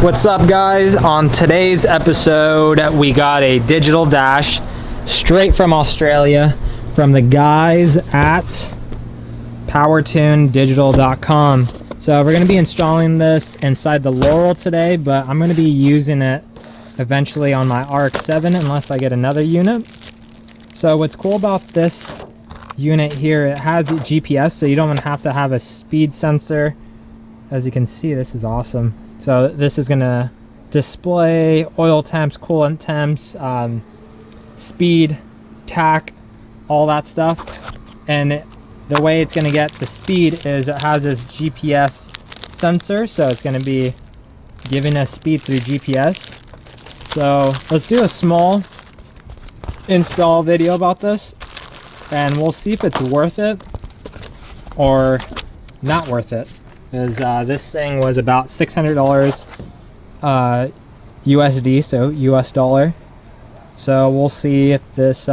What's up, guys? On today's episode we got a digital dash straight from Australia from the guys at powertunedigital.com. So we're going to be installing this inside the Laurel today, but I'm going to be using it eventually on my RX-7 unless I get another unit. So what's cool about this unit here, it has GPS, so you don't even have to have a speed sensor. As you can see, this is awesome. So this is gonna display oil temps, coolant temps, speed, tack, all that stuff. And the way it's gonna get the speed is it has this GPS sensor, so it's gonna be giving us speed through GPS. So let's do a small install video about this, and we'll see if it's worth it or not worth it. Because this thing was about $600 USD, so US dollar. So we'll see if this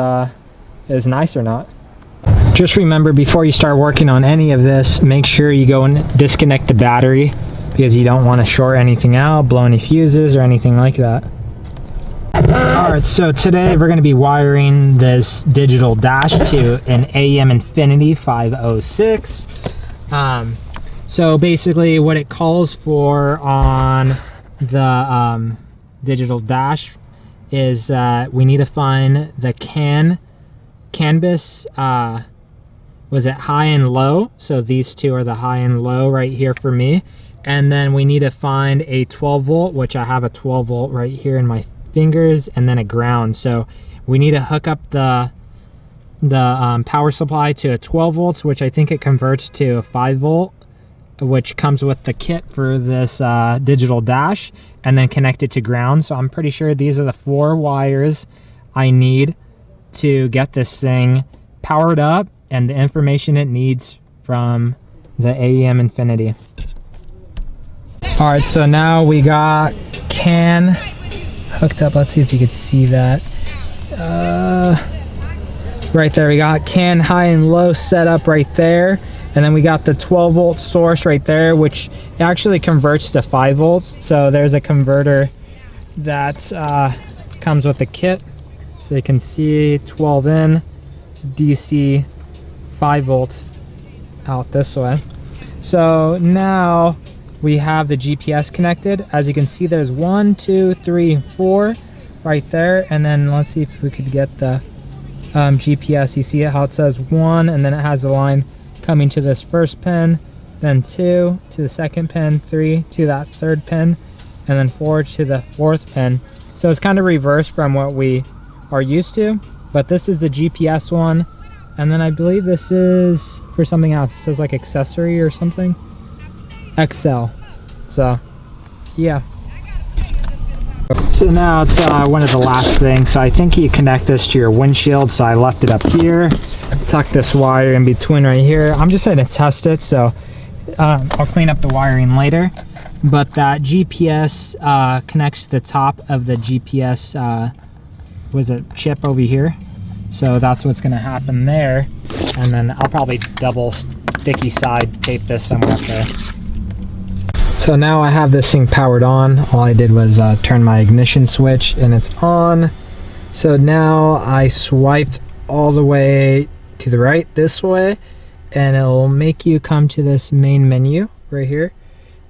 is nice or not. Just remember, before you start working on any of this, make sure you go and disconnect the battery, because you don't want to short anything out, blow any fuses or anything like that. Alright, so today we're going to be wiring this digital dash to an AEM Infinity 506. So basically what it calls for on the digital dash is that we need to find the canvas, was it high and low? So these two are the high and low right here for me. And then we need to find a 12 volt, which I have a 12 volt right here in my fingers, and then a ground. So we need to hook up the power supply to a 12 volts, which I think it converts to a 5 volt, which comes with the kit for this digital dash, and then connect it to ground. So I'm pretty sure these are the 4 wires I need to get this thing powered up and the information it needs from the AEM Infinity. All right, so now we got CAN hooked up. Let's see if you could see that. Right there, we got CAN high and low set up right there. And then we got the 12 volt source right there, which actually converts to 5 volts. So there's a converter that comes with the kit. So you can see 12 in, DC 5 volts out this way. So now we have the GPS connected. As you can see, there's 1, 2, 3, 4 right there. And then let's see if we could get the GPS. You see how it says 1, and then it has the line coming to this first pin, then 2 to the second pin, 3 to that third pin, and then 4 to the fourth pin. So it's kind of reversed from what we are used to, but this is the GPS one. And then I believe this is for something else. It says like accessory or something, XL. So yeah. So now it's one of the last things. So I think you connect this to your windshield. So I left it up here, tuck this wire in between right here. I'm just going to test it, so I'll clean up the wiring later. But that GPS connects to the top of the GPS was a chip over here. So that's what's going to happen there. And then I'll probably double sticky side tape this somewhere up there. So now I have this thing powered on. All I did was turn my ignition switch and it's on. So now I swiped all the way to the right this way, and it'll make you come to this main menu right here.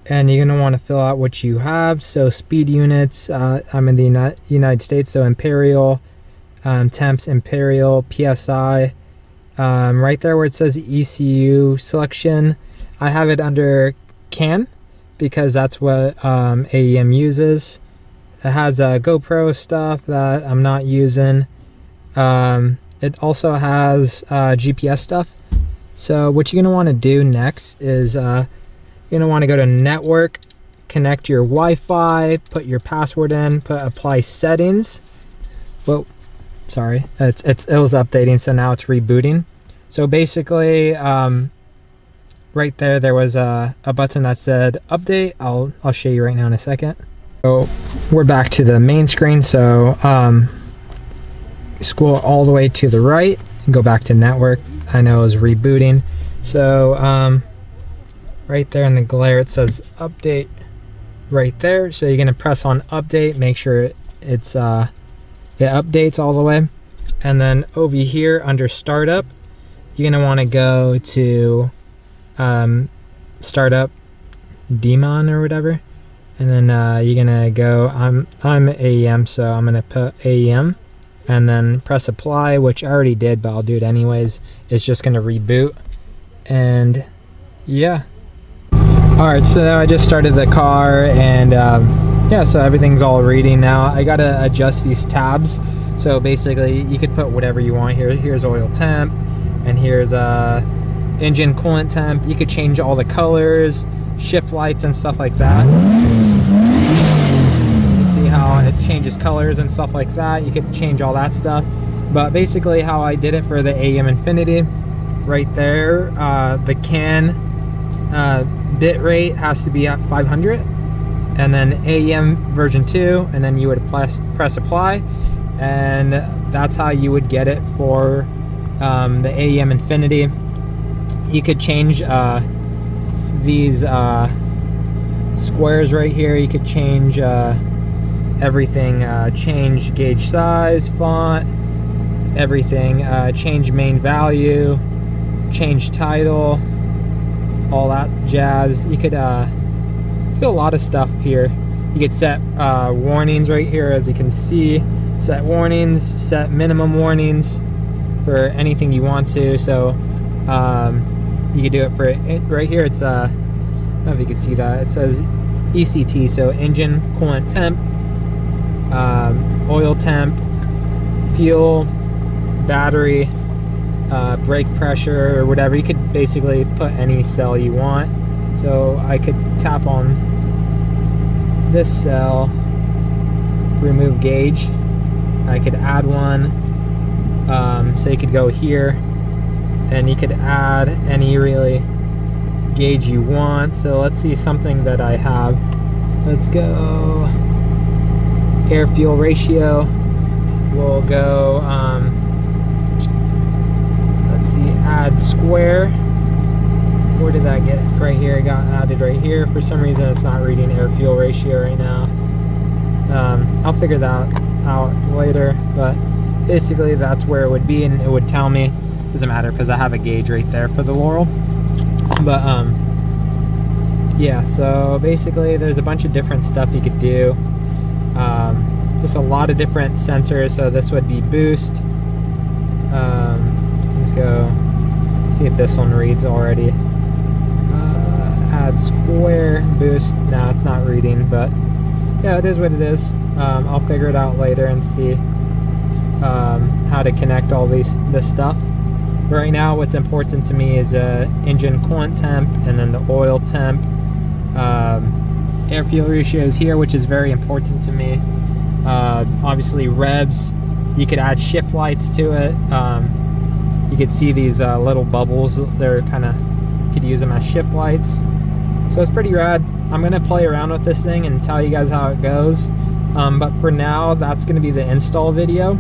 And you're gonna want to fill out what you have. So speed units, I'm in the United States, so Imperial, temps, Imperial, PSI. Right there where it says ECU selection, I have it under CAN, because that's what AEM uses. It has GoPro stuff that I'm not using. It also has GPS stuff. So what you're gonna want to do next is you're gonna want to go to network, connect your Wi-Fi, put your password in, put apply settings. Whoa, sorry, it was updating, so now it's rebooting. So basically, right there was a button that said update. I'll show you right now in a second. So we're back to the main screen. So scroll all the way to the right and go back to network. I know it was rebooting. So right there in the glare it says update right there. So you're gonna press on update, make sure it's it updates all the way. And then over here under startup, you're gonna wanna go to startup daemon or whatever. And then you're gonna go, I'm AEM, so I'm gonna put AEM and then press apply, which I already did, but I'll do it anyways. It's just gonna reboot, and yeah. All right, so I just started the car, and yeah, so everything's all reading now. I gotta adjust these tabs. So basically you could put whatever you want here. Here's oil temp, and here's engine coolant temp. You could change all the colors, shift lights and stuff like that. You see how it changes colors and stuff like that. You could change all that stuff. But basically how I did it for the AEM Infinity, right there, the CAN bit rate has to be at 500, and then AEM version 2, and then you would press apply, and that's how you would get it for the AEM Infinity. You could change these squares right here. You could change everything, change gauge size, font, everything, change main value, change title, all that jazz. You could do a lot of stuff here. You could set warnings right here, as you can see. Set warnings, set minimum warnings for anything you want to. So you could do it for it right here. It's I don't know if you can see that. It says ECT, so engine coolant temp, oil temp, fuel, battery, brake pressure, or whatever. You could basically put any cell you want. So I could tap on this cell, remove gauge. I could add one. So you could go here and you could add any really gauge you want. So let's see something that I have. Let's go air fuel ratio. We'll go let's see, add square. Where did that get? Right here, it got added right here. For some reason it's not reading air fuel ratio right now. I'll figure that out later, but basically that's where it would be, and it would tell me. Doesn't matter because I have a gauge right there for the Laurel. But yeah, so basically there's a bunch of different stuff you could do. Just a lot of different sensors. So this would be boost. Let's go see if this one reads already. Add square, boost. No, it's not reading, but yeah, it is what it is. I'll figure it out later and see how to connect all this stuff. Right now what's important to me is engine coolant temp, and then the oil temp. Air fuel ratio is here, which is very important to me. Obviously revs, you could add shift lights to it. You could see these little bubbles. They're kind of, you could use them as shift lights. So it's pretty rad. I'm gonna play around with this thing and tell you guys how it goes. But for now, that's gonna be the install video.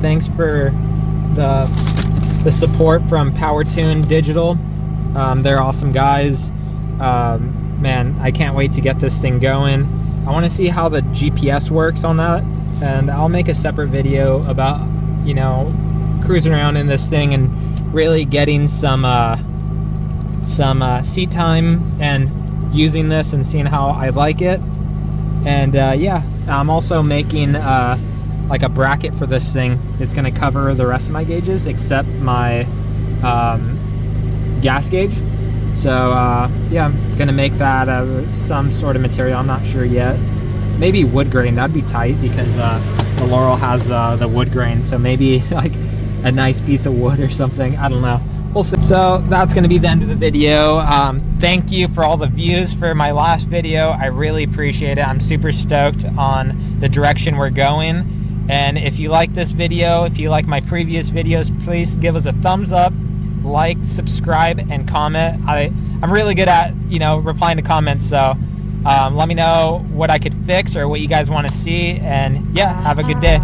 Thanks for the support from PowerTune Digital. They're awesome guys. Man, I can't wait to get this thing going. I want to see how the GPS works on that, and I'll make a separate video about, you know, cruising around in this thing and really getting some seat time and using this and seeing how I like it. And yeah, I'm also making like a bracket for this thing. It's going to cover the rest of my gauges except my gas gauge. So yeah, I'm gonna make that out of some sort of material. I'm not sure yet. Maybe wood grain. That'd be tight because the Laurel has the wood grain. So maybe like a nice piece of wood or something. I don't know. We'll see. So that's gonna be the end of the video. Thank you for all the views for my last video. I really appreciate it. I'm super stoked on the direction we're going. And if you like this video, if you like my previous videos, please give us a thumbs up. Like, subscribe, and comment. I'm really good at, you know, replying to comments, so let me know what I could fix or what you guys want to see, and yeah, have a good day.